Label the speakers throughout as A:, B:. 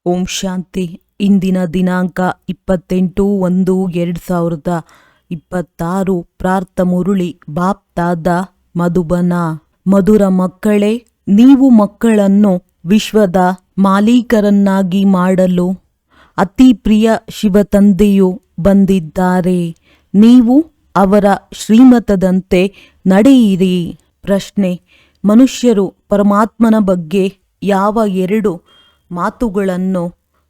A: ಓಂ ಶಾಂತಿ. ಇಂದಿನ ದಿನಾಂಕ 28/1/2026. ಪ್ರಾರ್ಥ ಮುರುಳಿ ಬಾಪ್ತಾದ ಮಧುಬನ. ಮಧುರ ಮಕ್ಕಳೇ, ನೀವು ಮಕ್ಕಳನ್ನು ವಿಶ್ವದ ಮಾಲೀಕರನ್ನಾಗಿ ಮಾಡಲು ಅತಿ ಪ್ರಿಯ ಶಿವತಂದೆಯು ಬಂದಿದ್ದಾರೆ. ನೀವು ಅವರ ಶ್ರೀಮತದಂತೆ ನಡೆಯಿರಿ. ಪ್ರಶ್ನೆ: ಮನುಷ್ಯರು ಪರಮಾತ್ಮನ ಬಗ್ಗೆ ಯಾವ ಎರಡು ಮಾತುಗಳನ್ನು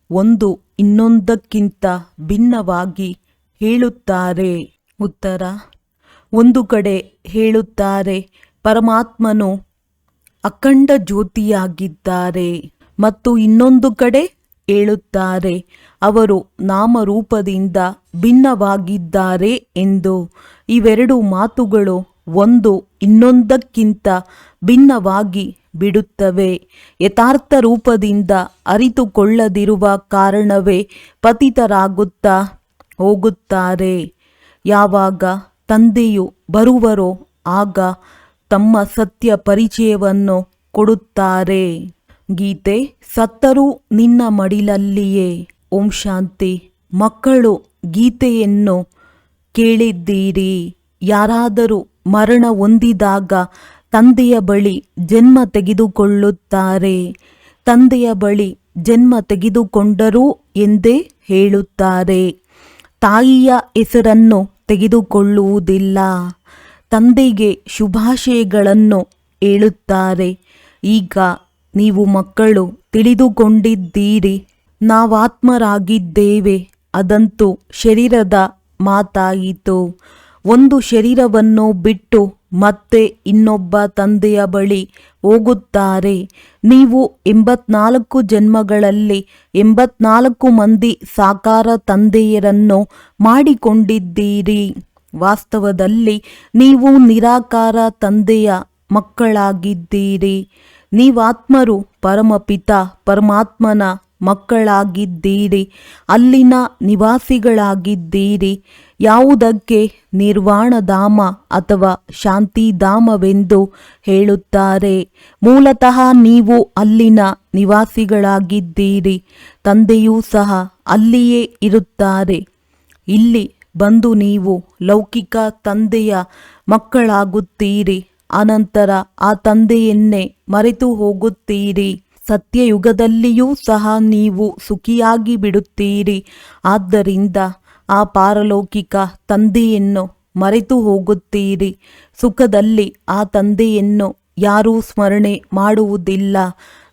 A: ಒಂದು ಇನ್ನೊಂದಕ್ಕಿಂತ ಭಿನ್ನವಾಗಿ ಹೇಳುತ್ತಾರೆ? ಉತ್ತರ: ಒಂದು ಕಡೆ ಹೇಳುತ್ತಾರೆ ಪರಮಾತ್ಮನು ಅಖಂಡ ಜ್ಯೋತಿಯಾಗಿದ್ದಾರೆ ಮತ್ತು ಇನ್ನೊಂದು ಕಡೆ ಹೇಳುತ್ತಾರೆ ಅವರು ನಾಮರೂಪದಿಂದ ಭಿನ್ನವಾಗಿದ್ದಾರೆ ಎಂದು. ಇವೆರಡು ಮಾತುಗಳು ಒಂದು ಇನ್ನೊಂದಕ್ಕಿಂತ ಭಿನ್ನವಾಗಿ ಬಿಡುತ್ತವೆ. ಯಥಾರ್ಥ ರೂಪದಿಂದ ಅರಿತುಕೊಳ್ಳದಿರುವ ಕಾರಣವೇ ಪತಿತರಾಗುತ್ತಾ ಹೋಗುತ್ತಾರೆ. ಯಾವಾಗ ತಂದೆಯು ಬರುವರೋ ಆಗ ತಮ್ಮ ಸತ್ಯ ಪರಿಚಯವನ್ನು ಕೊಡುತ್ತಾರೆ. ಗೀತೆ: ಸತ್ತರೂ ನಿನ್ನ ಮಡಿಲಲ್ಲಿಯೇ. ಓಂ ಶಾಂತಿ. ಮಕ್ಕಳು, ಗೀತೆಯನ್ನು ಕೇಳಿದ್ದೀರಿ. ಯಾರಾದರೂ ಮರಣ ಹೊಂದಿದಾಗ ತಂದೆಯ ಬಳಿ ಜನ್ಮ ತೆಗೆದುಕೊಳ್ಳುತ್ತಾರೆ. ತಂದೆಯ ಬಳಿ ಜನ್ಮ ತೆಗೆದುಕೊಂಡರು ಎಂದೇ ಹೇಳುತ್ತಾರೆ. ತಾಯಿಯ ಹೆಸರನ್ನು ತೆಗೆದುಕೊಳ್ಳುವುದಿಲ್ಲ. ತಂದೆಗೆ ಶುಭಾಶಯಗಳನ್ನು ಹೇಳುತ್ತಾರೆ. ಈಗ ನೀವು ಮಕ್ಕಳು ತಿಳಿದುಕೊಂಡಿದ್ದೀರಿ, ನಾವಾತ್ಮರಾಗಿದ್ದೇವೆ. ಅದಂತೂ ಶರೀರದ ಮಾತಾಯಿತು. ಒಂದು ಶರೀರವನ್ನು ಬಿಟ್ಟು ಮತ್ತೆ ಇನ್ನೊಬ್ಬ ತಂದೆಯ ಬಳಿ ಹೋಗುತ್ತಾರೆ. ನೀವು 84 ಜನ್ಮಗಳಲ್ಲಿ 84 ಮಂದಿ ಸಾಕಾರ ತಂದೆಯರನ್ನು ಮಾಡಿಕೊಂಡಿದ್ದೀರಿ. ವಾಸ್ತವದಲ್ಲಿ ನೀವು ನಿರಾಕಾರ ತಂದೆಯ ಮಕ್ಕಳಾಗಿದ್ದೀರಿ. ನೀವಾತ್ಮರು ಪರಮಪಿತ ಪರಮಾತ್ಮನ ಮಕ್ಕಳಾಗಿದ್ದೀರಿ. ಅಲ್ಲಿನ ನಿವಾಸಿಗಳಾಗಿದ್ದೀರಿ. ಯಾವುದಕ್ಕೆ ನಿರ್ವಾಣಧಾಮ ಅಥವಾ ಶಾಂತಿಧಾಮವೆಂದು ಹೇಳುತ್ತಾರೆ. ಮೂಲತಃ ನೀವು ಅಲ್ಲಿನ ನಿವಾಸಿಗಳಾಗಿದ್ದೀರಿ. ತಂದೆಯೂ ಸಹ ಅಲ್ಲಿಯೇ ಇರುತ್ತಾರೆ. ಇಲ್ಲಿ ಬಂದು ನೀವು ಲೌಕಿಕ ತಂದೆಯ ಮಕ್ಕಳಾಗುತ್ತೀರಿ. ಅನಂತರ ಆ ತಂದೆಯನ್ನೇ ಮರೆತು ಹೋಗುತ್ತೀರಿ. ಸತ್ಯಯುಗದಲ್ಲಿಯೂ ಸಹ ನೀವು ಸುಖಿಯಾಗಿ ಬಿಡುತ್ತೀರಿ. ಆದ್ದರಿಂದ ಆ ಪಾರಲೌಕಿಕ ತಂದೆಯನ್ನು ಮರೆತು ಹೋಗುತ್ತೀರಿ. ಸುಖದಲ್ಲಿ ಆ ತಂದೆಯನ್ನು ಯಾರೂ ಸ್ಮರಣೆ ಮಾಡುವುದಿಲ್ಲ.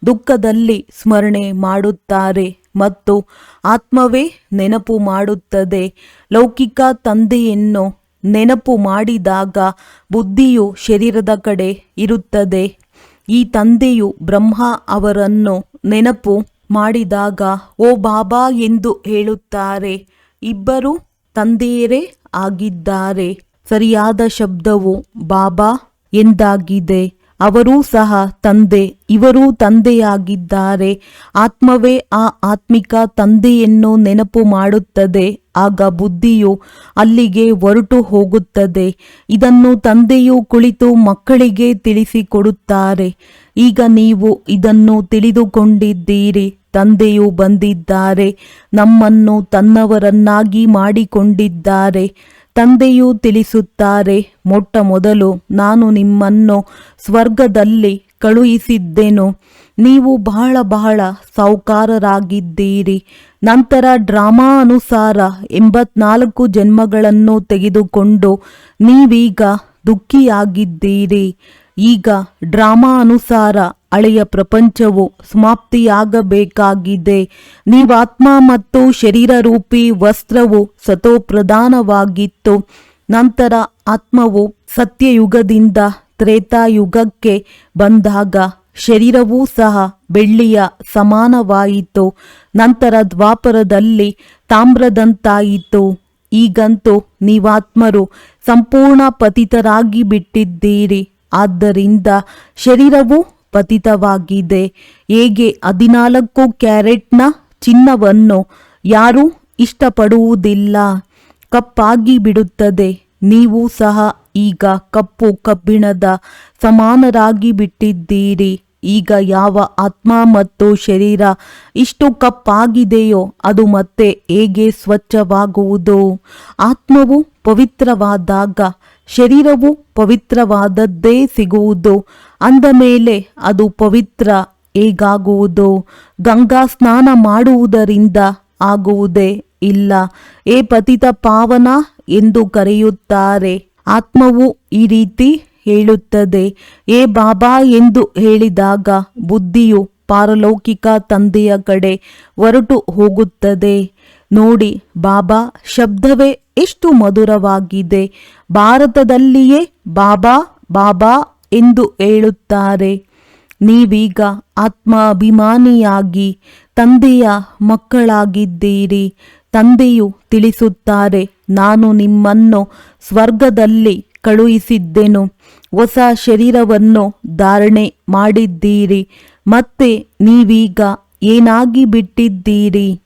A: ದುಃಖದಲ್ಲಿ ಸ್ಮರಣೆ ಮಾಡುತ್ತಾರೆ ಮತ್ತು ಆತ್ಮವೇ ನೆನಪು ಮಾಡುತ್ತದೆ. ಲೌಕಿಕ ತಂದೆಯನ್ನು ನೆನಪು ಮಾಡಿದಾಗ ಬುದ್ಧಿಯು ಶರೀರದ ಕಡೆ ಇರುತ್ತದೆ. ಈ ತಂದೆಯು ಬ್ರಹ್ಮ ಅವರನ್ನು ನೆನಪು ಮಾಡಿದಾಗ ಓ ಬಾಬಾ ಎಂದು ಹೇಳುತ್ತಾರೆ. ಇಬ್ಬರು ತಂದೆಯರೇ ಆಗಿದ್ದಾರೆ. ಸರಿಯಾದ ಶಬ್ದವು ಬಾಬಾ ಎಂದಾಗಿದೆ. ಅವರೂ ಸಹ ತಂದೆ, ಇವರೂ ತಂದೆಯಾಗಿದ್ದಾರೆ. ಆತ್ಮವೇ ಆ ಆತ್ಮಿಕ ತಂದೆಯನ್ನು ನೆನಪು ಮಾಡುತ್ತದೆ. ಆಗ ಬುದ್ಧಿಯು ಅಲ್ಲಿಗೆ ಹೊರಟು ಹೋಗುತ್ತದೆ. ಇದನ್ನು ತಂದೆಯು ಕುಳಿತು ಮಕ್ಕಳಿಗೆ ತಿಳಿಸಿಕೊಡುತ್ತಾರೆ. ಈಗ ನೀವು ಇದನ್ನು ತಿಳಿದುಕೊಂಡಿದ್ದೀರಿ. ತಂದೆಯು ಬಂದಿದ್ದಾರೆ, ನಮ್ಮನ್ನು ತನ್ನವರನ್ನಾಗಿ ಮಾಡಿಕೊಂಡಿದ್ದಾರೆ. ತಂದೆಯು ತಿಳಿಸುತ್ತಾರೆ, ಮೊಟ್ಟ ಮೊದಲು ನಾನು ನಿಮ್ಮನ್ನು ಸ್ವರ್ಗದಲ್ಲಿ ಕಳುಹಿಸಿದ್ದೆನು. ನೀವು ಬಹಳ ಬಹಳ ಸಾಹುಕಾರರಾಗಿದ್ದೀರಿ. ನಂತರ ಡ್ರಾಮಾ ಅನುಸಾರ 84 ಜನ್ಮಗಳನ್ನು ತೆಗೆದುಕೊಂಡು ನೀವೀಗ ದುಃಖಿಯಾಗಿದ್ದೀರಿ. ಈಗ ಡ್ರಾಮಾ ಅನುಸಾರ ಹಳೆಯ ಪ್ರಪಂಚವು ಸಮಾಪ್ತಿಯಾಗಬೇಕಾಗಿದೆ. ನೀವಾತ್ಮ ಮತ್ತು ಶರೀರರೂಪಿ ವಸ್ತ್ರವು ಸತೋಪ್ರಧಾನವಾಗಿತ್ತು. ನಂತರ ಆತ್ಮವು ಸತ್ಯಯುಗದಿಂದ ತ್ರೇತಾಯುಗಕ್ಕೆ ಬಂದಾಗ ಶರೀರವೂ ಸಹ ಬೆಳ್ಳಿಯ ಸಮಾನವಾಯಿತು. ನಂತರ ದ್ವಾಪರದಲ್ಲಿ ತಾಮ್ರದಂತಾಯಿತು. ಈಗಂತೂ ನೀವಾತ್ಮರು ಸಂಪೂರ್ಣ ಪತಿತರಾಗಿ ಬಿಟ್ಟಿದ್ದೀರಿ. ಆದ್ದರಿಂದ ಶರೀರವು ಪತಿತವಾಗಿದೆ. ಹೇಗೆ 14 ಕ್ಯಾರೆಟ್ನ ಚಿನ್ನವನ್ನು ಯಾರೂ ಇಷ್ಟಪಡುವುದಿಲ್ಲ, ಕಪ್ಪಾಗಿ ಬಿಡುತ್ತದೆ. ನೀವು ಸಹ ಈಗ ಕಪ್ಪು ಕಬ್ಬಿಣದ ಸಮಾನರಾಗಿ ಬಿಟ್ಟಿದ್ದೀರಿ. ಈಗ ಯಾವ ಆತ್ಮ ಮತ್ತು ಶರೀರ ಇಷ್ಟು ಕಪ್ಪಾಗಿದೆಯೋ ಅದು ಮತ್ತೆ ಹೇಗೆ ಸ್ವಚ್ಛವಾಗುವುದು? ಆತ್ಮವು ಪವಿತ್ರವಾದಾಗ ಶರೀರವು ಪವಿತ್ರವಾದದ್ದೇ ಸಿಗುವುದು. ಅಂದ ಮೇಲೆ ಅದು ಪವಿತ್ರ ಹೇಗಾಗುವುದು? ಗಂಗಾ ಸ್ನಾನ ಮಾಡುವುದರಿಂದ ಆಗುವುದೇ ಇಲ್ಲ. ಏ ಪತಿತ ಪಾವನ ಎಂದು ಕರೆಯುತ್ತಾರೆ. ಆತ್ಮವು ಈ ರೀತಿ ಹೇಳುತ್ತದೆ. ಏ ಬಾಬಾ ಎಂದು ಹೇಳಿದಾಗ ಬುದ್ಧಿಯು ಪಾರಲೌಕಿಕ ತಂದೆಯ ಕಡೆ ಹೊರಟು ಹೋಗುತ್ತದೆ. ನೋಡಿ, ಬಾಬಾ ಶಬ್ದವೇ ಎಷ್ಟು ಮಧುರವಾಗಿದೆ. ಭಾರತದಲ್ಲಿಯೇ ಬಾಬಾ ಬಾಬಾ ಎಂದು ಹೇಳುತ್ತಾರೆ. ನೀವೀಗ ಆತ್ಮಾಭಿಮಾನಿಯಾಗಿ ತಂದೆಯ ಮಕ್ಕಳಾಗಿದ್ದೀರಿ. ತಂದೆಯು ತಿಳಿಸುತ್ತಾರೆ, ನಾನು ನಿಮ್ಮನ್ನು ಸ್ವರ್ಗದಲ್ಲಿ ಕಳುಹಿಸಿದ್ದೆನು. ಹೊಸ ಶರೀರವನ್ನು ಧಾರಣೆ ಮಾಡಿದ್ದೀರಿ. ಮತ್ತೆ ನೀವೀಗ ಏನಾಗಿ ಬಿಟ್ಟಿದ್ದೀರಿ?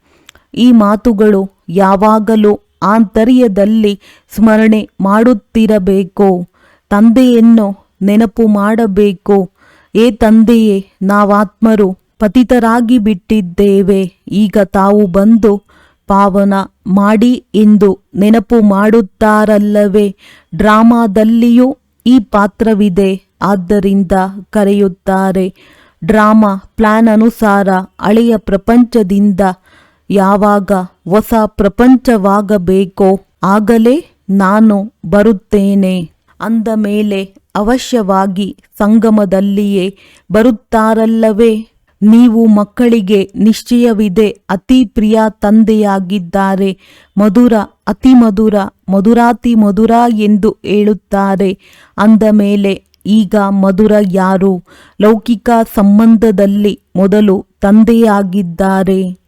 A: ಈ ಮಾತುಗಳು ಯಾವಾಗಲೂ ಆಂತರ್ಯದಲ್ಲಿ ಸ್ಮರಣೆ ಮಾಡುತ್ತಿರಬೇಕು. ತಂದೆಯನ್ನು ನೆನಪು ಮಾಡಬೇಕು. ಏ ತಂದೆಯೇ, ನಾವಾತ್ಮರು ಪತಿತರಾಗಿ ಬಿಟ್ಟಿದ್ದೇವೆ. ಈಗ ತಾವು ಬಂದು ಪಾವನ ಮಾಡಿ ಎಂದು ನೆನಪು ಮಾಡುತ್ತಾರಲ್ಲವೇ? ಡ್ರಾಮಾದಲ್ಲಿಯೂ ಈ ಪಾತ್ರವಿದೆ, ಆದ್ದರಿಂದ ಕರೆಯುತ್ತಾರೆ. ಡ್ರಾಮಾ ಪ್ಲಾನ್ ಅನುಸಾರ ಹಳೆಯ ಪ್ರಪಂಚದಿಂದ ಯಾವಾಗ ಹೊಸ ಪ್ರಪಂಚವಾಗಬೇಕೋ ಆಗಲೇ ನಾನು ಬರುತ್ತೇನೆ. ಅಂದ ಮೇಲೆ ಅವಶ್ಯವಾಗಿ ಸಂಗಮದಲ್ಲಿಯೇ ಬರುತ್ತಾರಲ್ಲವೇ? ನೀವು ಮಕ್ಕಳಿಗೆ ನಿಶ್ಚಯವಿದೆ, ಅತಿ ಪ್ರಿಯ ತಂದೆಯಾಗಿದ್ದಾರೆ. ಮಧುರ, ಅತಿ ಮಧುರ, ಮಧುರಾತಿ ಮಧುರ ಎಂದು ಹೇಳುತ್ತಾರೆ. ಅಂದ ಮೇಲೆ ಈಗ ಮಧುರ ಯಾರು? ಲೌಕಿಕ ಸಂಬಂಧದಲ್ಲಿ ಮೊದಲು ತಂದೆಯಾಗಿದ್ದಾರೆ.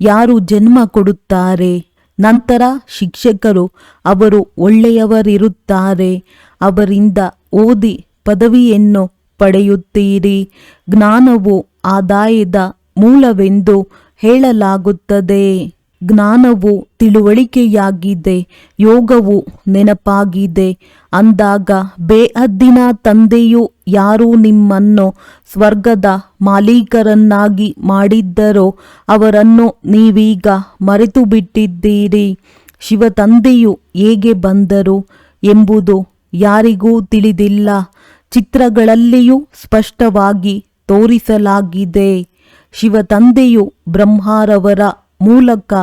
A: ಯಾರು ಜನ್ಮ ಕೊಡುತ್ತಾರೆ? ನಂತರ ಶಿಕ್ಷಕರು. ಅವರು ಒಳ್ಳೆಯವರಿರುತ್ತಾರೆ. ಅವರಿಂದ ಓದಿ ಪದವಿಯನ್ನು ಪಡೆಯುತ್ತೀರಿ. ಜ್ಞಾನವು ಆದಾಯದ ಮೂಲವೆಂದು ಹೇಳಲಾಗುತ್ತದೆ. ಜ್ಞಾನವು ತಿಳುವಳಿಕೆಯಾಗಿದೆ, ಯೋಗವು ನೆನಪಾಗಿದೆ. ಅಂದಾಗ ಬೇಹದ್ದಿನ ತಂದೆಯು ಯಾರು ನಿಮ್ಮನ್ನು ಸ್ವರ್ಗದ ಮಾಲೀಕರನ್ನಾಗಿ ಮಾಡಿದ್ದರೋ ಅವರನ್ನು ನೀವೀಗ ಮರೆತು ಬಿಟ್ಟಿದ್ದೀರಿ. ಶಿವ ತಂದೆಯು ಹೇಗೆ ಬಂದರು ಎಂಬುದು ಯಾರಿಗೂ ತಿಳಿದಿಲ್ಲ. ಚಿತ್ರಗಳಲ್ಲಿಯೂ ಸ್ಪಷ್ಟವಾಗಿ ತೋರಿಸಲಾಗಿದೆ. ಶಿವ ತಂದೆಯು ಬ್ರಹ್ಮರವರ ಮೂಲಕ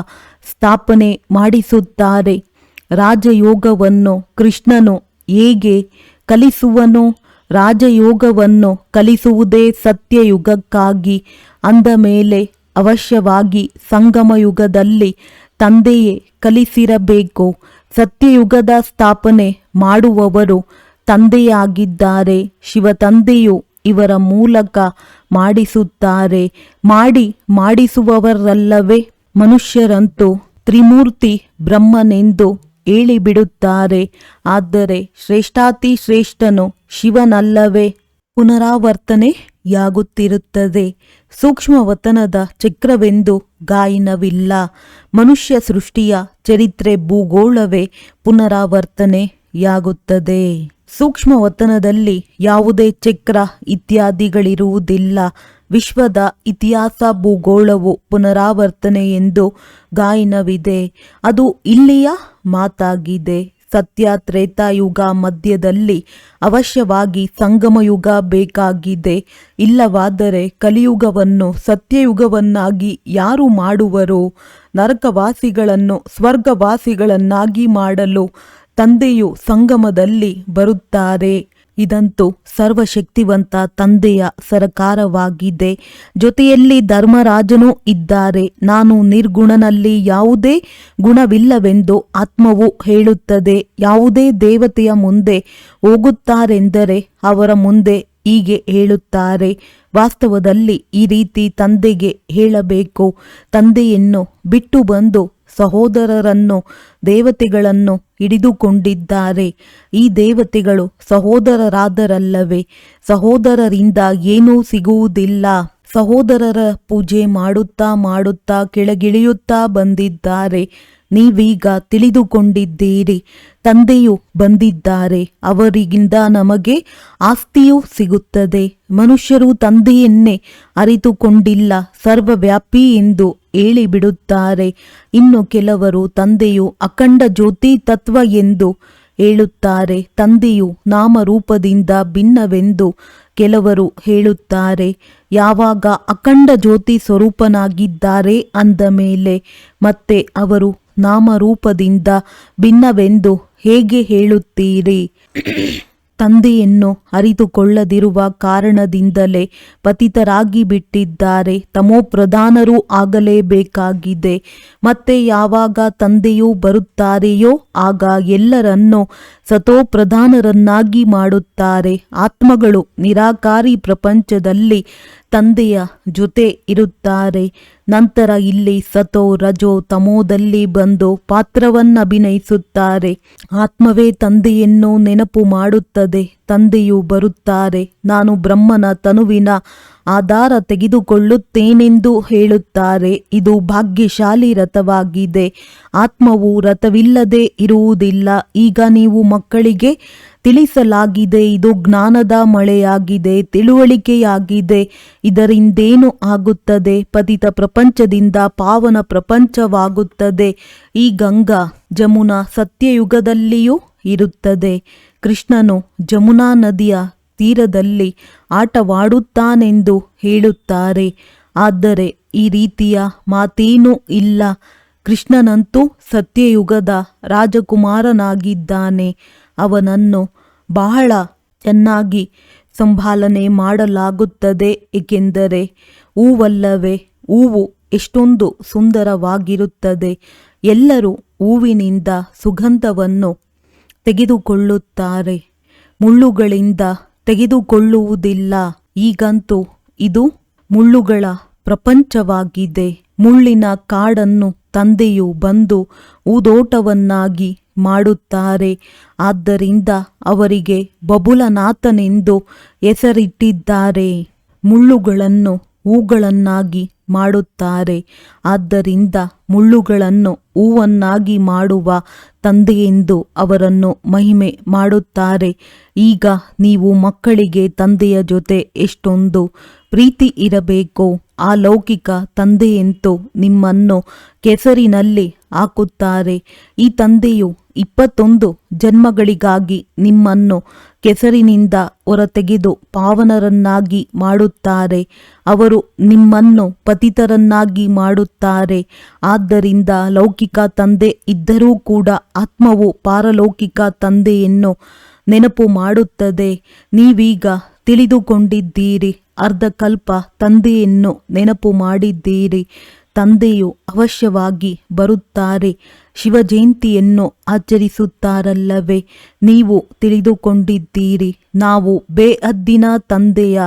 A: ಸ್ಥಾಪನೆ ಮಾಡಿಸುತ್ತಾರೆ. ರಾಜಯೋಗವನ್ನು ಕೃಷ್ಣನು ಹೇಗೆ ಕಲಿಸುವನು? ರಾಜಯೋಗವನ್ನು ಕಲಿಸುವುದೇ ಸತ್ಯಯುಗಕ್ಕಾಗಿ. ಅಂದ ಮೇಲೆ ಅವಶ್ಯವಾಗಿ ಸಂಗಮಯುಗದಲ್ಲಿ ತಂದೆಯೇ ಕಲಿಸಿರಬೇಕು. ಸತ್ಯಯುಗದ ಸ್ಥಾಪನೆ ಮಾಡುವವರು ತಂದೆಯಾಗಿದ್ದಾರೆ. ಶಿವ ತಂದೆಯು ಇವರ ಮೂಲಕ ಮಾಡಿಸುತ್ತಾರೆ. ಮಾಡಿಸುವವರಲ್ಲವೇ? ಮನುಷ್ಯರಂತೂ ತ್ರಿಮೂರ್ತಿ ಬ್ರಹ್ಮನೆಂದು ಹೇಳಿಬಿಡುತ್ತಾರೆ. ಆದರೆ ಶ್ರೇಷ್ಠಾತಿ ಶ್ರೇಷ್ಠನು ಶಿವನಲ್ಲವೇ? ಪುನರಾವರ್ತನೆಯಾಗುತ್ತಿರುತ್ತದೆ. ಸೂಕ್ಷ್ಮವತನದ ಚಕ್ರವೆಂದು ಗಾಯನವಿಲ್ಲ. ಮನುಷ್ಯ ಸೃಷ್ಟಿಯ ಚರಿತ್ರೆ ಭೂಗೋಳವೇ ಪುನರಾವರ್ತನೆಯಾಗುತ್ತದೆ. ಸೂಕ್ಷ್ಮವತನದಲ್ಲಿ ಯಾವುದೇ ಚಕ್ರ ಇತ್ಯಾದಿಗಳಿರುವುದಿಲ್ಲ. ವಿಶ್ವದ ಇತಿಹಾಸ ಭೂಗೋಳವು ಪುನರಾವರ್ತನೆ ಎಂದು ಗಾಯನವಿದೆ. ಅದು ಇಲ್ಲಿಯ ಮಾತಾಗಿದೆ. ಸತ್ಯ ತ್ರೇತಾಯುಗ ಮಧ್ಯದಲ್ಲಿ ಅವಶ್ಯವಾಗಿ ಸಂಗಮಯುಗ ಬೇಕಾಗಿದೆ. ಇಲ್ಲವಾದರೆ ಕಲಿಯುಗವನ್ನು ಸತ್ಯಯುಗವನ್ನಾಗಿ ಯಾರು ಮಾಡುವರು? ನರಕವಾಸಿಗಳನ್ನು ಸ್ವರ್ಗವಾಸಿಗಳನ್ನಾಗಿ ಮಾಡಲು ತಂದೆಯು ಸಂಗಮದಲ್ಲಿ ಬರುತ್ತಾರೆ. ಇದಂತೂ ಸರ್ವಶಕ್ತಿವಂತ ತಂದೆಯ ಸರಕಾರವಾಗಿದೆ. ಜೊತೆಯಲ್ಲಿ ಧರ್ಮರಾಜನೂ ಇದ್ದಾರೆ. ನಾನು ನಿರ್ಗುಣನಲ್ಲಿ ಯಾವುದೇ ಗುಣವಿಲ್ಲವೆಂದು ಆತ್ಮವು ಹೇಳುತ್ತದೆ. ಯಾವುದೇ ದೇವತೆಯ ಮುಂದೆ ಹೋಗುತ್ತಾರೆಂದರೆ ಅವರ ಮುಂದೆ ಹೀಗೆ ಹೇಳುತ್ತಾರೆ. ವಾಸ್ತವದಲ್ಲಿ ಈ ರೀತಿ ತಂದೆಗೆ ಹೇಳಬೇಕು. ತಂದೆಯನ್ನು ಬಿಟ್ಟು ಬಂದು ಸಹೋದರರನ್ನು ದೇವತೆಗಳನ್ನು ಹಿಡಿದುಕೊಂಡಿದ್ದಾರೆ. ಈ ದೇವತೆಗಳು ಸಹೋದರರಾದರಲ್ಲವೇ? ಸಹೋದರರಿಂದ ಏನೂ ಸಿಗುವುದಿಲ್ಲ. ಸಹೋದರರ ಪೂಜೆ ಮಾಡುತ್ತಾ ಮಾಡುತ್ತಾ ಕೆಳಗಿಳಿಯುತ್ತಾ ಬಂದಿದ್ದಾರೆ. ನೀವೀಗ ತಿಳಿದುಕೊಂಡಿದ್ದೀರಿ. ತಂದೆಯು ಬಂದಿದ್ದಾರೆ, ಅವರಿಗಿಂದ ನಮಗೆ ಆಸ್ತಿಯೂ ಸಿಗುತ್ತದೆ. ಮನುಷ್ಯರು ತಂದೆಯನ್ನೇ ಅರಿತುಕೊಂಡಿಲ್ಲ, ಸರ್ವವ್ಯಾಪಿ ಎಂದು ಹೇಳಿಬಿಡುತ್ತಾರೆ. ಇನ್ನು ಕೆಲವರು ತಂದೆಯು ಅಖಂಡ ಜ್ಯೋತಿ ತತ್ವ ಎಂದು ಹೇಳುತ್ತಾರೆ. ತಂದೆಯು ನಾಮರೂಪದಿಂದ ಭಿನ್ನವೆಂದು ಕೆಲವರು ಹೇಳುತ್ತಾರೆ. ಯಾವಾಗ ಅಖಂಡ ಜ್ಯೋತಿ ಸ್ವರೂಪನಾಗಿದ್ದಾರೆ ಅಂದ ಮೇಲೆ ಮತ್ತೆ ಅವರು ನಾಮರೂಪದಿಂದ ಭಿನ್ನವೆಂದು ಹೇಗೆ ಹೇಳುತ್ತೀರಿ? ತಂದೆಯನ್ನು ಅರಿತುಕೊಳ್ಳದಿರುವ ಕಾರಣದಿಂದಲೇ ಪತಿತರಾಗಿ ಬಿಟ್ಟಿದ್ದಾರೆ. ತಮೋಪ್ರಧಾನರೂ ಆಗಲೇಬೇಕಾಗಿದೆ. ಮತ್ತೆ ಯಾವಾಗ ತಂದೆಯು ಬರುತ್ತಾರೆಯೋ ಆಗ ಎಲ್ಲರನ್ನೂ ಸತೋಪ್ರಧಾನರನ್ನಾಗಿ ಮಾಡುತ್ತಾರೆ. ಆತ್ಮಗಳು ನಿರಾಕಾರಿ ಪ್ರಪಂಚದಲ್ಲಿ ತಂದೆಯ ಜೊತೆ ಇರುತ್ತಾರೆ. ನಂತರ ಇಲ್ಲಿ ಸತೋ ರಜೋ ತಮೋದಲ್ಲಿ ಬಂದು ಪಾತ್ರವನ್ನಭಿನಯಿಸುತ್ತಾರೆ. ಆತ್ಮವೇ ತಂದೆಯನ್ನು ನೆನಪು ಮಾಡುತ್ತದೆ. ತಂದೆಯು ಬರುತ್ತಾರೆ, ನಾನು ಬ್ರಹ್ಮನ ತನುವಿನ ಆಧಾರ ತೆಗೆದುಕೊಳ್ಳುತ್ತೇನೆಂದು ಹೇಳುತ್ತಾರೆ. ಇದು ಭಾಗ್ಯಶಾಲಿ ರಥವಾಗಿದೆ. ಆತ್ಮವು ರಥವಿಲ್ಲದೆ ಇರುವುದಿಲ್ಲ. ಈಗ ನೀವು ಮಕ್ಕಳಿಗೆ ತಿಳಿಸಲಾಗಿದೆ, ಇದು ಜ್ಞಾನದ ಮಳೆಯಾಗಿದೆ, ತಿಳುವಳಿಕೆಯಾಗಿದೆ. ಇದರಿಂದೇನು ಆಗುತ್ತದೆ? ಪತಿತ ಪ್ರಪಂಚದಿಂದ ಪಾವನ ಪ್ರಪಂಚವಾಗುತ್ತದೆ. ಈ ಗಂಗಾ ಜಮುನಾ ಸತ್ಯಯುಗದಲ್ಲಿಯೂ ಇರುತ್ತದೆ. ಕೃಷ್ಣನು ಜಮುನಾ ನದಿಯ ತೀರದಲ್ಲಿ ಆಟವಾಡುತ್ತಾನೆಂದು ಹೇಳುತ್ತಾರೆ. ಆದರೆ ಈ ರೀತಿಯ ಮಾತೇನೂ ಇಲ್ಲ. ಕೃಷ್ಣನಂತೂ ಸತ್ಯಯುಗದ ರಾಜಕುಮಾರನಾಗಿದ್ದಾನೆ. ಅವನನ್ನು ಬಹಳ ಚೆನ್ನಾಗಿ ಸಂಭಾಲನೆ ಮಾಡಲಾಗುತ್ತದೆ. ಏಕೆಂದರೆ ಹೂವಲ್ಲವೇ, ಹೂವು ಎಷ್ಟೊಂದು ಸುಂದರವಾಗಿರುತ್ತದೆ. ಎಲ್ಲರೂ ಹೂವಿನಿಂದ ಸುಗಂಧವನ್ನು ತೆಗೆದುಕೊಳ್ಳುತ್ತಾರೆ, ಮುಳ್ಳುಗಳಿಂದ ತೆಗೆದುಕೊಳ್ಳುವುದಿಲ್ಲ. ಈಗಂತೂ ಇದು ಮುಳ್ಳುಗಳ ಪ್ರಪಂಚವಾಗಿದೆ. ಮುಳ್ಳಿನ ಕಾಡನ್ನು ತಂದೆಯು ಬಂದು ಹೂದೋಟವನ್ನಾಗಿ ಮಾಡುತ್ತಾರೆ. ಆದ್ದರಿಂದ ಅವರಿಗೆ ಬಬುಲನಾಥನೆಂದು ಹೆಸರಿಟ್ಟಿದ್ದಾರೆ. ಮುಳ್ಳುಗಳನ್ನು ಹೂಗಳನ್ನಾಗಿ ಮಾಡುತ್ತಾರೆ. ಆದ್ದರಿಂದ ಮುಳ್ಳುಗಳನ್ನು ಹೂವನ್ನಾಗಿ ಮಾಡುವ ತಂದೆಯೆಂದು ಅವರನ್ನು ಮಹಿಮೆ ಮಾಡುತ್ತಾರೆ. ಈಗ ನೀವು ಮಕ್ಕಳಿಗೆ ತಂದೆಯ ಜೊತೆ ಎಷ್ಟೊಂದು ಪ್ರೀತಿ ಇರಬೇಕು. ಆ ಲೌಕಿಕ ತಂದೆಯಂತೂ ನಿಮ್ಮನ್ನು ಕೆಸರಿನಲ್ಲಿ ಹಾಕುತ್ತಾರೆ. ಈ ತಂದೆಯು 21 ಜನ್ಮಗಳಿಗಾಗಿ ನಿಮ್ಮನ್ನು ಕೆಸರಿನಿಂದ ಹೊರತೆಗೆದು ಪಾವನರನ್ನಾಗಿ ಮಾಡುತ್ತಾರೆ. ಅವರು ನಿಮ್ಮನ್ನು ಪತಿತರನ್ನಾಗಿ ಮಾಡುತ್ತಾರೆ. ಆದ್ದರಿಂದ ಲೌಕಿಕ ತಂದೆ ಇದ್ದರೂ ಕೂಡ ಆತ್ಮವು ಪಾರಲೌಕಿಕ ತಂದೆಯನ್ನು ನೆನಪು ಮಾಡುತ್ತದೆ. ನೀವೀಗ ತಿಳಿದುಕೊಂಡಿದ್ದೀರಿ. ಅರ್ಧಕಲ್ಪ ತಂದೆಯನ್ನು ನೆನಪು ಮಾಡಿದ್ದೀರಿ. ತಂದೆಯು ಅವಶ್ಯವಾಗಿ ಬರುತ್ತಾರೆ. ಶಿವಜಯಂತಿಯನ್ನು ಆಚರಿಸುತ್ತಾರಲ್ಲವೇ? ನೀವು ತಿಳಿದುಕೊಂಡಿದ್ದೀರಿ, ನಾವು ಬೇಹದ್ದಿನ ತಂದೆಯ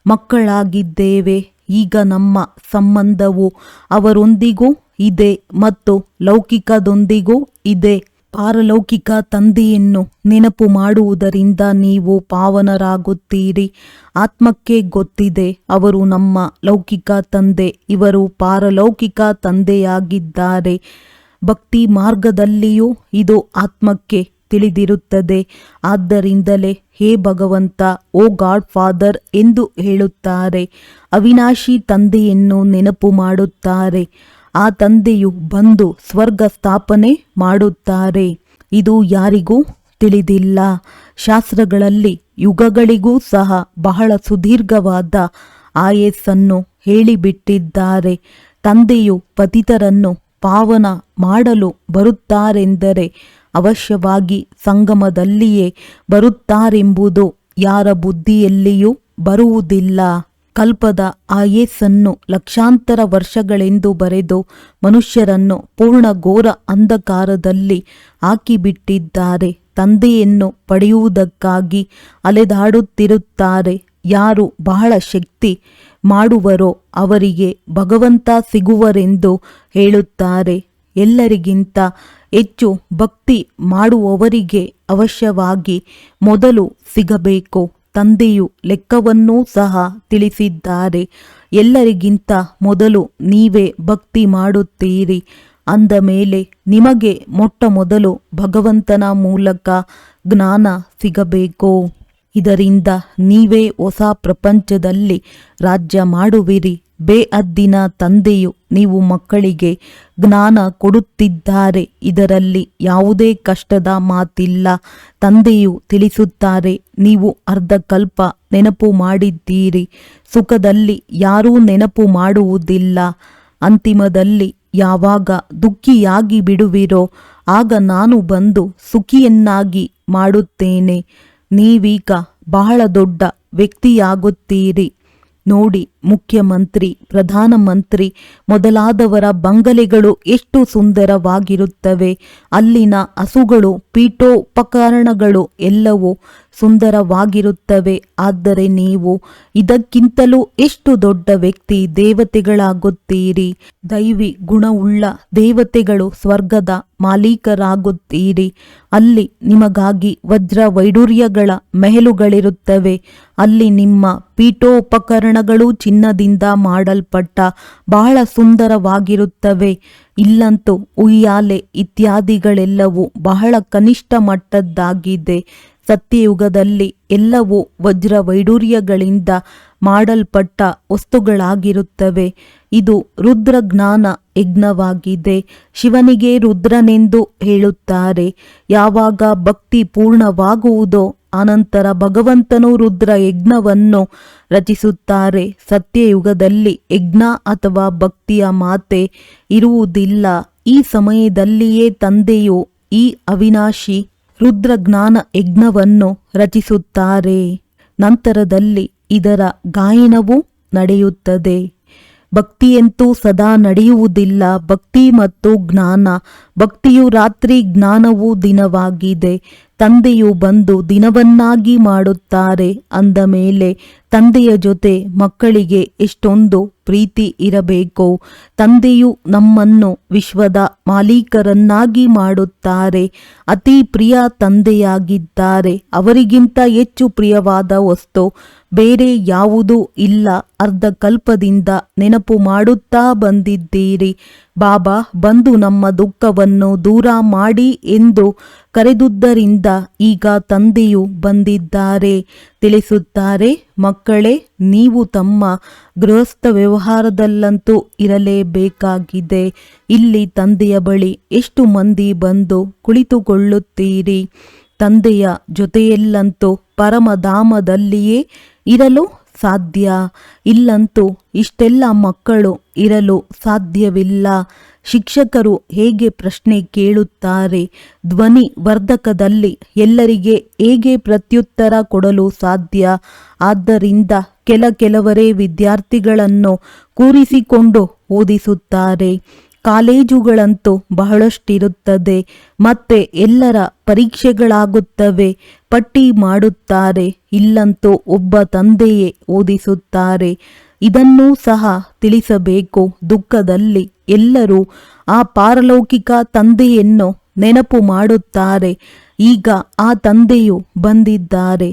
A: ಮಕ್ಕಳಾಗಿದ್ದೇವೆ. ಈಗ ನಮ್ಮ ಸಂಬಂಧವು ಅವರೊಂದಿಗೂ ಇದೆ ಮತ್ತು ಲೌಕಿಕದೊಂದಿಗೂ ಇದೆ. ಪಾರಲೌಕಿಕ ತಂದೆಯನ್ನು ನೆನಪು ಮಾಡುವುದರಿಂದ ನೀವು ಪಾವನರಾಗುತ್ತೀರಿ. ಆತ್ಮಕ್ಕೆ ಗೊತ್ತಿದೆ, ಅವರು ನಮ್ಮ ಲೌಕಿಕ ತಂದೆ, ಇವರು ಪಾರಲೌಕಿಕ ತಂದೆಯಾಗಿದ್ದಾರೆ. ಭಕ್ತಿ ಮಾರ್ಗದಲ್ಲಿಯೂ ಇದು ಆತ್ಮಕ್ಕೆ ತಿಳಿದಿರುತ್ತದೆ. ಆದ್ದರಿಂದಲೇ ಹೇ ಭಗವಂತ, ಓ ಗಾಡ್ ಫಾದರ್ ಎಂದು ಹೇಳುತ್ತಾರೆ. ಅವಿನಾಶಿ ತಂದೆಯನ್ನು ನೆನಪು ಮಾಡುತ್ತಾರೆ. ಆ ತಂದೆಯು ಬಂದು ಸ್ವರ್ಗ ಸ್ಥಾಪನೆ ಮಾಡುತ್ತಾರೆ. ಇದು ಯಾರಿಗೂ ತಿಳಿದಿಲ್ಲ. ಶಾಸ್ತ್ರಗಳಲ್ಲಿ ಯುಗಗಳಿಗೂ ಸಹ ಬಹಳ ಸುದೀರ್ಘವಾದ ಆಯಸ್ಸನ್ನು ಹೇಳಿಬಿಟ್ಟಿದ್ದಾರೆ. ತಂದೆಯು ಪತಿತರನ್ನು ಪಾವನ ಮಾಡಲು ಬರುತ್ತಾರೆಂದರೆ ಅವಶ್ಯವಾಗಿ ಸಂಗಮದಲ್ಲಿಯೇ ಬರುತ್ತಾರೆಂಬುದು ಯಾರ ಬುದ್ಧಿಯಲ್ಲಿಯೂ ಬರುವುದಿಲ್ಲ. ಕಲ್ಪದ ಆಯಸ್ಸನ್ನು ಲಕ್ಷಾಂತರ ವರ್ಷಗಳೆಂದು ಬರೆದು ಮನುಷ್ಯರನ್ನು ಪೂರ್ಣ ಘೋರ ಅಂಧಕಾರದಲ್ಲಿ ಹಾಕಿಬಿಟ್ಟಿದ್ದಾರೆ. ತಂದೆಯನ್ನು ಪಡೆಯುವುದಕ್ಕಾಗಿ ಅಲೆದಾಡುತ್ತಿರುತ್ತಾರೆ. ಯಾರು ಬಹಳ ಶಕ್ತಿ ಮಾಡುವರೋ ಅವರಿಗೆ ಭಗವಂತ ಸಿಗುವರೆಂದು ಹೇಳುತ್ತಾರೆ. ಎಲ್ಲರಿಗಿಂತ ಹೆಚ್ಚು ಭಕ್ತಿ ಮಾಡುವವರಿಗೆ ಅವಶ್ಯವಾಗಿ ಮೊದಲು ಸಿಗಬೇಕು. ತಂದೆಯು ಲೆಕ್ಕವನ್ನೂ ಸಹ ತಿಳಿಸಿದ್ದಾರೆ. ಎಲ್ಲರಿಗಿಂತ ಮೊದಲು ನೀವೇ ಭಕ್ತಿ ಮಾಡುತ್ತೀರಿ. ಅಂದ ಮೇಲೆ ನಿಮಗೆ ಮೊಟ್ಟ ಮೊದಲು ಭಗವಂತನ ಮೂಲಕ ಜ್ಞಾನ ಸಿಗಬೇಕು. ಇದರಿಂದ ನೀವೇ ಹೊಸ ಪ್ರಪಂಚದಲ್ಲಿ ರಾಜ್ಯ ಮಾಡುವಿರಿ. ಬೇಅದ್ದಿನ ತಂದೆಯು ನೀವು ಮಕ್ಕಳಿಗೆ ಜ್ಞಾನ ಕೊಡುತ್ತಿದ್ದಾರೆ. ಇದರಲ್ಲಿ ಯಾವುದೇ ಕಷ್ಟದ ಮಾತಿಲ್ಲ. ತಂದೆಯು ತಿಳಿಸುತ್ತಾರೆ, ನೀವು ಅರ್ಧಕಲ್ಪ ನೆನಪು ಮಾಡಿದ್ದೀರಿ. ಸುಖದಲ್ಲಿ ಯಾರೂ ನೆನಪು ಮಾಡುವುದಿಲ್ಲ. ಅಂತಿಮದಲ್ಲಿ ಯಾವಾಗ ದುಃಖಿಯಾಗಿ ಬಿಡುವಿರೋ ಆಗ ನಾನು ಬಂದು ಸುಖಿಯನ್ನಾಗಿ ಮಾಡುತ್ತೇನೆ. ನೀವೀಗ ಬಹಳ ದೊಡ್ಡ ವ್ಯಕ್ತಿಯಾಗುತ್ತೀರಿ. ನೋಡಿ, ಮುಖ್ಯಮಂತ್ರಿ, ಪ್ರಧಾನಮಂತ್ರಿ ಮೊದಲಾದವರ ಬಂಗಲೆಗಳು ಎಷ್ಟು ಸುಂದರವಾಗಿರುತ್ತವೆ. ಅಲ್ಲಿನ ಹಸುಗಳು, ಪೀಠೋಪಕರಣಗಳು ಎಲ್ಲವೂ ಸುಂದರವಾಗಿರುತ್ತವೆ. ಆದರೆ ನೀವು ಇದಕ್ಕಿಂತಲೂ ಎಷ್ಟು ದೊಡ್ಡ ವ್ಯಕ್ತಿ, ದೇವತೆಗಳಾಗುತ್ತೀರಿ. ದೈವಿ ಗುಣವುಳ್ಳ ದೇವತೆಗಳು, ಸ್ವರ್ಗದ ಮಾಲೀಕರಾಗುತ್ತೀರಿ. ಅಲ್ಲಿ ನಿಮಗಾಗಿ ವಜ್ರ ವೈಡೂರ್ಯಗಳ ಮೆಹಲುಗಳಿರುತ್ತವೆ. ಅಲ್ಲಿ ನಿಮ್ಮ ಪೀಠೋಪಕರಣಗಳು ಚಿನ್ನದಿಂದ ಮಾಡಲ್ಪಟ್ಟ ಬಹಳ ಸುಂದರವಾಗಿರುತ್ತವೆ. ಇಲ್ಲಂತೂ ಉಯ್ಯಾಲೆ ಇತ್ಯಾದಿಗಳೆಲ್ಲವೂ ಬಹಳ ಕನಿಷ್ಠ ಮಟ್ಟದ್ದಾಗಿದೆ. ಸತ್ಯಯುಗದಲ್ಲಿ ಎಲ್ಲವೂ ವಜ್ರ ವೈಡೂರ್ಯಗಳಿಂದ ಮಾಡಲ್ಪಟ್ಟ ವಸ್ತುಗಳಾಗಿರುತ್ತವೆ. ಇದು ರುದ್ರಜ್ಞಾನ ಯಜ್ಞವಾಗಿದೆ. ಶಿವನಿಗೆ ರುದ್ರನೆಂದು ಹೇಳುತ್ತಾರೆ. ಯಾವಾಗ ಭಕ್ತಿ ಪೂರ್ಣವಾಗುವುದೋ ಅನಂತರ ಭಗವಂತನು ರುದ್ರ ಯಜ್ಞವನ್ನು ರಚಿಸುತ್ತಾರೆ. ಸತ್ಯಯುಗದಲ್ಲಿ ಯಜ್ಞ ಅಥವಾ ಭಕ್ತಿಯ ಮಾತೆ ಇರುವುದಿಲ್ಲ. ಈ ಸಮಯದಲ್ಲಿಯೇ ತಂದೆಯು ಈ ಅವಿನಾಶಿ ರುದ್ರಜ್ಞಾನ ಯಜ್ಞವನ್ನು ರಚಿಸುತ್ತಾರೆ. ನಂತರದಲ್ಲಿ ಇದರ ಗಾಯನವೂ ನಡೆಯುತ್ತದೆ. ಭಕ್ತಿಯಂತೂ ಸದಾ ನಡೆಯುವುದಿಲ್ಲ. ಭಕ್ತಿ ಮತ್ತು ಜ್ಞಾನ. ಭಕ್ತಿಯು ರಾತ್ರಿ, ಜ್ಞಾನವು ದಿನವಾಗಿದೆ. ತಂದೆಯು ಬಂದು ದಿನವನ್ನಾಗಿ ಮಾಡುತ್ತಾರೆ. ಅಂದ ಮೇಲೆ ತಂದೆಯ ಜೊತೆ ಮಕ್ಕಳಿಗೆ ಎಷ್ಟೊಂದು ಪ್ರೀತಿ ಇರಬೇಕು. ತಂದೆಯು ನಮ್ಮನ್ನು ವಿಶ್ವದ ಮಾಲೀಕರನ್ನಾಗಿ ಮಾಡುತ್ತಾರೆ. ಅತಿ ಪ್ರಿಯ ತಂದೆಯಾಗಿದ್ದಾರೆ. ಅವರಿಗಿಂತ ಹೆಚ್ಚು ಪ್ರಿಯವಾದ ವಸ್ತು ಬೇರೆ ಯಾವುದೂ ಇಲ್ಲ. ಅರ್ಧಕಲ್ಪದಿಂದ ನೆನಪು ಮಾಡುತ್ತಾ ಬಂದಿದ್ದೀರಿ. ಬಾಬಾ ಬಂದು ನಮ್ಮ ದುಃಖವನ್ನು ದೂರ ಮಾಡಿ ಎಂದು ಕರೆದುದರಿಂದ ಈಗ ತಂದೆಯು ಬಂದಿದ್ದಾರೆ. ತಿಳಿಸುತ್ತಾರೆ, ಮಕ್ಕಳೇ, ನೀವು ತಮ್ಮ ಗೃಹಸ್ಥ ವ್ಯವಹಾರದಲ್ಲಂತೂ ಇರಲೇಬೇಕಾಗಿದೆ. ಇಲ್ಲಿ ತಂದೆಯ ಬಳಿ ಎಷ್ಟು ಮಂದಿ ಬಂದು ಕುಳಿತುಕೊಳ್ಳುತ್ತೀರಿ. ತಂದೆಯ ಜೊತೆಯಲ್ಲಂತೂ ಪರಮಧಾಮದಲ್ಲಿಯೇ ಇರಲು ಸಾಧ್ಯ. ಇಲ್ಲಂತೂ ಇಷ್ಟೆಲ್ಲ ಮಕ್ಕಳು ಇರಲು ಸಾಧ್ಯವಿಲ್ಲ. ಶಿಕ್ಷಕರು ಹೇಗೆ ಪ್ರಶ್ನೆ ಕೇಳುತ್ತಾರೆ? ಧ್ವನಿ ವರ್ಧಕದಲ್ಲಿ ಎಲ್ಲರಿಗೆ ಹೇಗೆ ಪ್ರತ್ಯುತ್ತರ ಕೊಡಲು ಸಾಧ್ಯ? ಆದ್ದರಿಂದ ಕೆಲವರೇ ವಿದ್ಯಾರ್ಥಿಗಳನ್ನು ಕೂರಿಸಿಕೊಂಡು ಓದಿಸುತ್ತಾರೆ. ಕಾಲೇಜುಗಳಂತೂ ಬಹಳಷ್ಟಿರುತ್ತದೆ. ಮತ್ತೆ ಎಲ್ಲರ ಪರೀಕ್ಷೆಗಳಾಗುತ್ತವೆ. ಪಟ್ಟಿ ಮಾಡುತ್ತಾರೆ. ಇಲ್ಲಂತೂ ಒಬ್ಬ ತಂದೆಯೇ ಓದಿಸುತ್ತಾರೆ. ಇದನ್ನೂ ಸಹ ತಿಳಿಸಬೇಕು. ದುಃಖದಲ್ಲಿ ಎಲ್ಲರೂ ಆ ಪಾರಲೌಕಿಕ ತಂದೆಯನ್ನು ನೆನಪು ಮಾಡುತ್ತಾರೆ. ಈಗ ಆ ತಂದೆಯು ಬಂದಿದ್ದಾರೆ.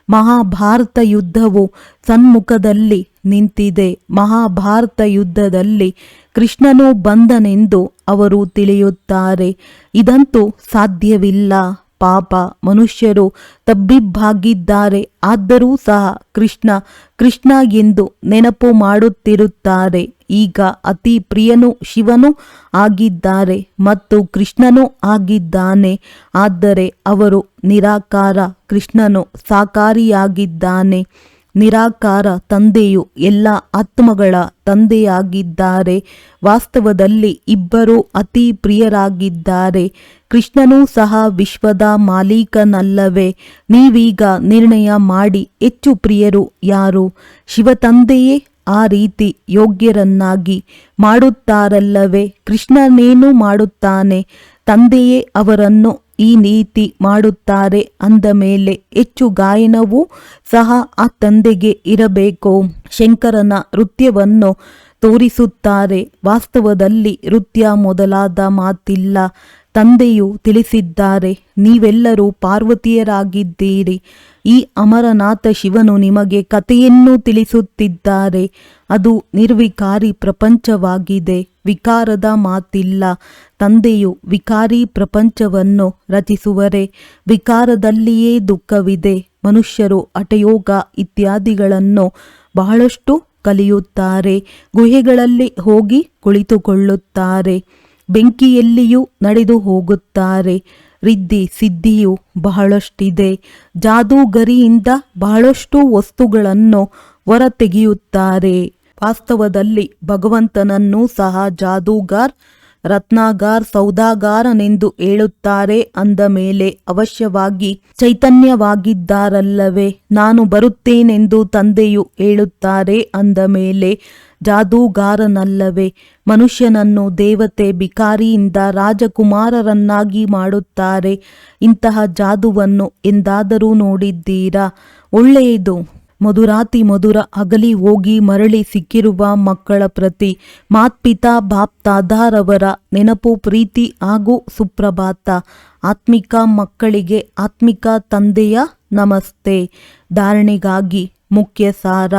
A: ಮಹಾಭಾರತ ಯುದ್ಧವು ಸನ್ಮುಖದಲ್ಲಿ ನಿಂತಿದೆ. ಮಹಾಭಾರತ ಯುದ್ಧದಲ್ಲಿ ಕೃಷ್ಣನು ಬಂದನೆಂದು ಅವರು ತಿಳಿಯುತ್ತಾರೆ. ಇದಂತೂ ಸಾಧ್ಯವಿಲ್ಲ. ಪಾಪ ಮನುಷ್ಯರು ತಬ್ಬಿಬ್ಬಾಗಿದ್ದಾರೆ. ಆದರೂ ಸಹ ಕೃಷ್ಣ ಕೃಷ್ಣ ಎಂದು ನೆನಪು ಮಾಡುತ್ತಿರುತ್ತಾರೆ. ಈಗ ಅತಿ ಪ್ರಿಯನು ಶಿವನು ಆಗಿದ್ದಾರೆ ಮತ್ತು ಕೃಷ್ಣನೂ ಆಗಿದ್ದಾನೆ. ಆದರೆ ಅವರು ನಿರಾಕಾರ. ಕೃಷ್ಣನು ಸಾಕಾರಿಯಾಗಿದ್ದಾನೆ. ನಿರಾಕಾರ ತಂದೆಯು ಎಲ್ಲ ಆತ್ಮಗಳ ತಂದೆಯಾಗಿದ್ದಾರೆ. ವಾಸ್ತವದಲ್ಲಿ ಇಬ್ಬರೂ ಅತಿ ಪ್ರಿಯರಾಗಿದ್ದಾರೆ. ಕೃಷ್ಣನೂ ಸಹ ವಿಶ್ವದ ಮಾಲೀಕನಲ್ಲವೇ? ನೀವೀಗ ನಿರ್ಣಯ ಮಾಡಿ, ಹೆಚ್ಚು ಪ್ರಿಯರು ಯಾರು? ಶಿವತಂದೆಯೇ ಆ ರೀತಿ ಯೋಗ್ಯರನ್ನಾಗಿ ಮಾಡುತ್ತಾರಲ್ಲವೇ? ಕೃಷ್ಣನೇನು ಮಾಡುತ್ತಾನೆ? ತಂದೆಯೇ ಅವರನ್ನು ಈ ನೀತಿ ಮಾಡುತ್ತಾರೆ. ಅಂದ ಮೇಲೆ ಹೆಚ್ಚು ಗಾಯನವೂ ಸಹ ಆ ತಂದೆಗೆ ಇರಬೇಕು. ಶಂಕರನ ನೃತ್ಯವನ್ನು ತೋರಿಸುತ್ತಾರೆ. ವಾಸ್ತವದಲ್ಲಿ ನೃತ್ಯ ಮೊದಲಾದ ಮಾತಿಲ್ಲ. ತಂದೆಯು ತಿಳಿಸಿದ್ದಾರೆ, ನೀವೆಲ್ಲರೂ ಪಾರ್ವತಿಯರಾಗಿದ್ದೀರಿ. ಈ ಅಮರನಾಥ ಶಿವನು ನಿಮಗೆ ಕಥೆಯನ್ನು ತಿಳಿಸುತ್ತಿದ್ದಾರೆ. ಅದು ನಿರ್ವಿಕಾರಿ ಪ್ರಪಂಚವಾಗಿದೆ. ವಿಕಾರದ ಮಾತಿಲ್ಲ. ತಂದೆಯು ವಿಕಾರಿ ಪ್ರಪಂಚವನ್ನು ರಚಿಸುವರೆ. ವಿಕಾರದಲ್ಲಿಯೇ ದುಃಖವಿದೆ. ಮನುಷ್ಯರು ಹಠಯೋಗ ಇತ್ಯಾದಿಗಳನ್ನು ಬಹಳಷ್ಟು ಕಲಿಯುತ್ತಾರೆ. ಗುಹೆಗಳಲ್ಲಿ ಹೋಗಿ ಕುಳಿತುಕೊಳ್ಳುತ್ತಾರೆ. ಬೆಂಕಿಯಲ್ಲಿಯೂ ನಡೆದು ಹೋಗುತ್ತಾರೆ. ರಿದ್ಧಿ ಸಿದ್ಧಿಯು ಬಹಳಷ್ಟಿದೆ. ಜಾದೂಗರಿಯಿಂದ ಬಹಳಷ್ಟು ವಸ್ತುಗಳನ್ನು ಹೊರತೆಗೆಯುತ್ತಾರೆ. ವಾಸ್ತವದಲ್ಲಿ ಭಗವಂತನನ್ನು ಸಹ ಜಾದೂಗಾರ್, ರತ್ನಾಗಾರ್, ಸೌದಾಗಾರನೆಂದು ಹೇಳುತ್ತಾರೆ. ಅಂದ ಮೇಲೆ ಅವಶ್ಯವಾಗಿ ಚೈತನ್ಯವಾಗಿದ್ದಾರಲ್ಲವೇ? ನಾನು ಬರುತ್ತೇನೆಂದು ತಂದೆಯು ಹೇಳುತ್ತಾರೆ. ಅಂದ ಮೇಲೆ ಜಾದೂಗಾರನಲ್ಲವೇ? ಮನುಷ್ಯನನ್ನು ದೇವತೆ ಭಿಕಾರಿಯಿಂದ ರಾಜಕುಮಾರರನ್ನಾಗಿ ಮಾಡುತ್ತಾರೆ. ಇಂತಹ ಜಾದುವನ್ನು ಎಂದಾದರೂ ನೋಡಿದ್ದೀರಾ? ಒಳ್ಳೆಯದು. ಮಧುರಾತಿ ಮಧುರ ಅಗಲಿ ಹೋಗಿ ಮರಳಿ ಸಿಕ್ಕಿರುವ ಮಕ್ಕಳ ಪ್ರತಿ ಮಾತ್ಪಿತಾ ಬಾಪ್ತಾದಾರವರ ನೆನಪು, ಪ್ರೀತಿ ಹಾಗೂ ಸುಪ್ರಭಾತ. ಆತ್ಮಿಕ ಮಕ್ಕಳಿಗೆ ಆತ್ಮಿಕ ತಂದೆಯ ನಮಸ್ತೆ. ಧಾರಣೆಗಾಗಿ ಮುಖ್ಯ ಸಾರ.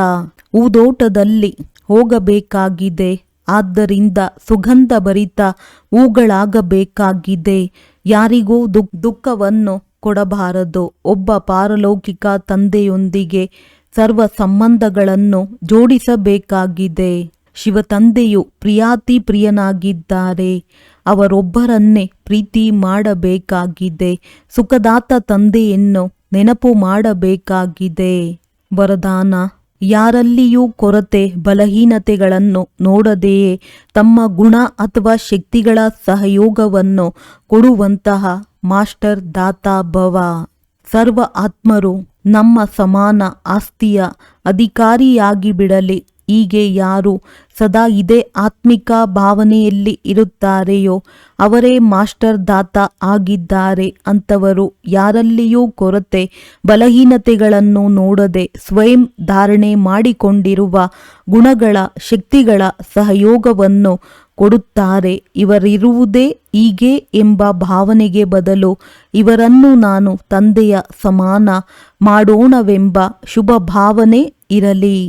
A: ಹೂದೋಟದಲ್ಲಿ ಹೋಗಬೇಕಾಗಿದೆ. ಆದ್ದರಿಂದ ಸುಗಂಧ ಭರಿತ ಹೂಗಳಾಗಬೇಕಾಗಿದೆ. ಯಾರಿಗೂ ದುಃಖವನ್ನು ಕೊಡಬಾರದು. ಒಬ್ಬ ಪಾರಲೌಕಿಕ ತಂದೆಯೊಂದಿಗೆ ಸರ್ವ ಸಂಬಂಧಗಳನ್ನು ಜೋಡಿಸಬೇಕಾಗಿದೆ. ಶಿವತಂದೆಯು ಪ್ರಿಯಾತಿ ಪ್ರಿಯನಾಗಿದ್ದಾರೆ. ಅವರೊಬ್ಬರನ್ನೇ ಪ್ರೀತಿ ಮಾಡಬೇಕಾಗಿದೆ. ಸುಖದಾತ ತಂದೆಯನ್ನು ನೆನಪು ಮಾಡಬೇಕಾಗಿದೆ. ವರದಾನ: ಯಾರಲ್ಲಿಯೂ ಕೊರತೆ ಬಲಹೀನತೆಗಳನ್ನು ನೋಡದೆಯೇ ತಮ್ಮ ಗುಣ ಅಥವಾ ಶಕ್ತಿಗಳ ಸಹಯೋಗವನ್ನು ಕೊಡುವಂತಹ ಮಾಸ್ಟರ್ ದಾತಾ ಭವ. ಸರ್ವ ಆತ್ಮರು ನಮ್ಮ ಸಮಾನ ಆಸ್ತಿಯ ಅಧಿಕಾರಿಯಾಗಿ ಬಿಡಲಿ. ಹೀಗೆ ಯಾರು ಸದಾ ಇದೇ ಆತ್ಮಿಕ ಭಾವನೆಯಲ್ಲಿ ಇರುತ್ತಾರೆಯೋ ಅವರೇ ಮಾಸ್ಟರ್ ದಾತಾ ಆಗಿದ್ದಾರೆ. ಅಂಥವರು ಯಾರಲ್ಲಿಯೂ ಕೊರತೆ ಬಲಹೀನತೆಗಳನ್ನು ನೋಡದೆ ಸ್ವಯಂ ಧಾರಣೆ ಮಾಡಿಕೊಂಡಿರುವ ಗುಣಗಳ ಶಕ್ತಿಗಳ ಸಹಯೋಗವನ್ನು ಕೊಡುತ್ತಾರೆ. ಇವರಿರುವುದೇ ಹೀಗೆ ಎಂಬ ಭಾವನೆಗೆ ಬದಲು ಇವರನ್ನು ನಾನು ತಂದೆಯ ಸಮಾನ ಮಾಡೋಣವೆಂಬ ಶುಭ ಭಾವನೆ ಇರಲಿ.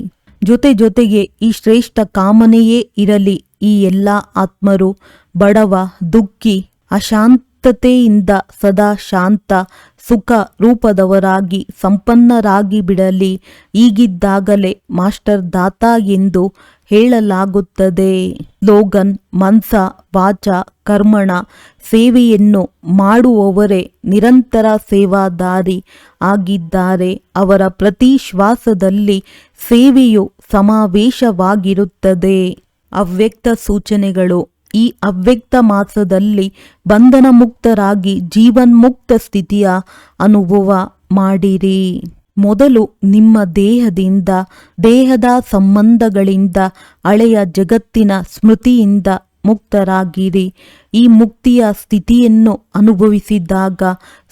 A: ಜೊತೆಗೆ ಈ ಶ್ರೇಷ್ಠ ಕಾಮನೆಯೇ ಇರಲಿ. ಈ ಎಲ್ಲ ಆತ್ಮರು ಬಡವ, ದುಃಖಿ, ಅಶಾಂತತೆಯಿಂದ ಸದಾ ಶಾಂತ, ಸುಖ ರೂಪದವರಾಗಿ ಸಂಪನ್ನರಾಗಿ ಬಿಡಲಿ. ಹೀಗಿದ್ದಾಗಲೇ ಮಾಸ್ಟರ್ ದಾತಾ ಎಂದು ಹೇಳಲಾಗುತ್ತದೆ. ಸ್ಲೋಗನ್: ಮನ್ಸ ವಾಚ ಕರ್ಮಣ ಸೇವೆಯನ್ನು ಮಾಡುವವರೇ ನಿರಂತರ ಸೇವಾದಾರಿ ಆಗಿದ್ದಾರೆ. ಅವರ ಪ್ರತಿ ಶ್ವಾಸದಲ್ಲಿ ಸೇವೆಯು ಸಮಾವೇಶವಾಗಿರುತ್ತದೆ. ಅವ್ಯಕ್ತ ಸೂಚನೆಗಳು: ಈ ಅವ್ಯಕ್ತ ಮಾಸದಲ್ಲಿ ಬಂಧನ ಮುಕ್ತರಾಗಿ ಜೀವನ್ಮುಕ್ತ ಸ್ಥಿತಿಯ ಅನುಭವ ಮಾಡಿರಿ. ಮೊದಲು ನಿಮ್ಮ ದೇಹದಿಂದ, ದೇಹದ ಸಂಬಂಧಗಳಿಂದ, ಹಳೆಯ ಜಗತ್ತಿನ ಸ್ಮೃತಿಯಿಂದ ಮುಕ್ತರಾಗಿರಿ. ಈ ಮುಕ್ತಿಯ ಸ್ಥಿತಿಯನ್ನು ಅನುಭವಿಸಿದಾಗ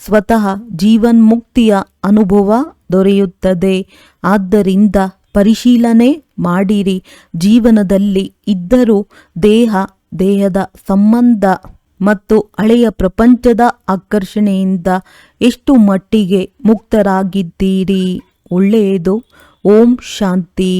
A: ಸ್ವತಃ ಜೀವನ್ಮುಕ್ತಿಯ ಅನುಭವ ದೊರೆಯುತ್ತದೆ. ಆದ್ದರಿಂದ ಪರಿಶೀಲನೆ ಮಾಡಿರಿ. ಜೀವನದಲ್ಲಿ ಇದ್ದರೂ ದೇಹದ ಸಂಬಂಧ ಮತ್ತು ಹಳೆಯ ಪ್ರಪಂಚದ ಆಕರ್ಷಣೆಯಿಂದ ಎಷ್ಟು ಮಟ್ಟಿಗೆ ಮುಕ್ತರಾಗಿದ್ದೀರಿ? ಒಳ್ಳೆಯದು. ಓಂ ಶಾಂತಿ.